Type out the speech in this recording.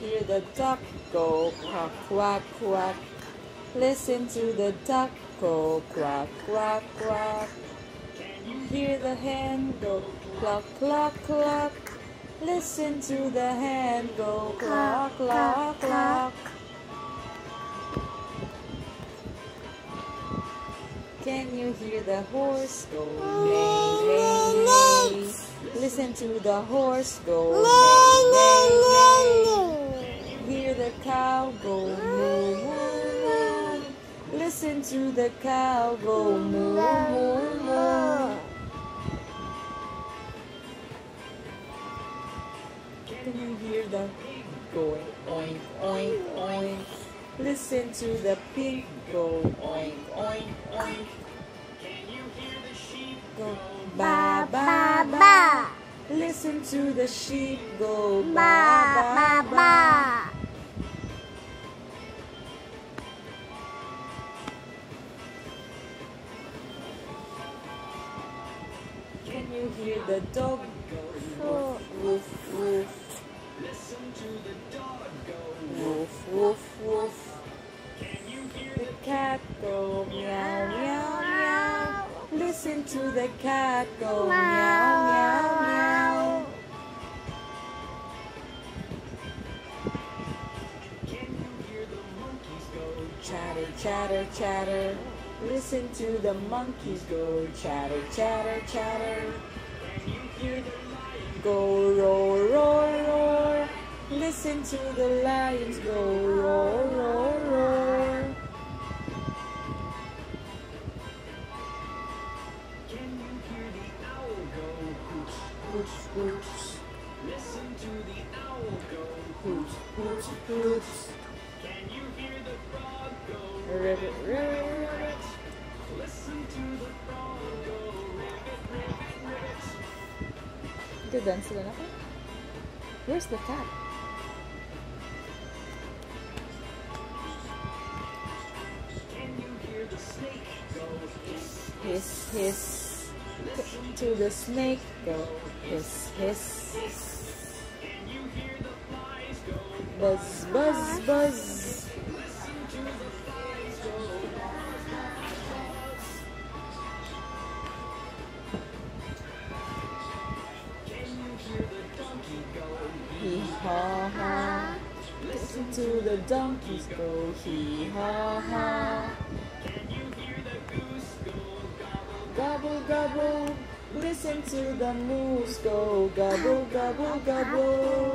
Hear the duck go quack, quack, quack. Listen to the duck go quack, quack, quack. Hear the hen go cluck, cluck, cluck. Listen to the hen go cluck, cluck, cluck. Can you hear the horse go neigh, neigh, neigh? Listen to the horse go neigh, neigh, neigh. Hear the cow go moo, moo, moo. Listen to the cow go moo, moo, moo. Can you hear the going oink, oink, oink? Listen to the pig go oink, oink, oink. Can you hear the sheep go ba, ba, ba? Listen to the sheep go ba, ba, ba. Can you hear the dog go woof, woof, woof? Listen to the dog go woof, woof, woof. Can you hear the cat go meow, meow, meow? Listen to the cat go meow, meow, meow. Can you hear the monkeys go chatter, chatter, chatter? Listen to the monkeys go chatter, chatter, chatter. Can you hear the lions go roar, roar, roar? Listen to the lions go roar, roar, roar. Can you hear the owl go hoots, hoots, hoots? Listen to the owl go hoots, hoots, hoots. Can you hear the frog go ribbit, ribbit, ribbit? Listen to the frog go ribbit, ribbit, ribbit. Good sila na po. Where's the cat? Can you hear the snake go hiss, hiss, hiss? Listen to the snake go hiss, hiss. Can you hear the flies go buzz, buzz, buzz? Listen to the flies go buzz, buzz, buzz. Can you hear the donkey go hee haw haw? Listen to the donkeys go hee haw haw. Can you hear the goose go gobble, gobble, gobble? Listen to the moose go gobble, gobble, gobble.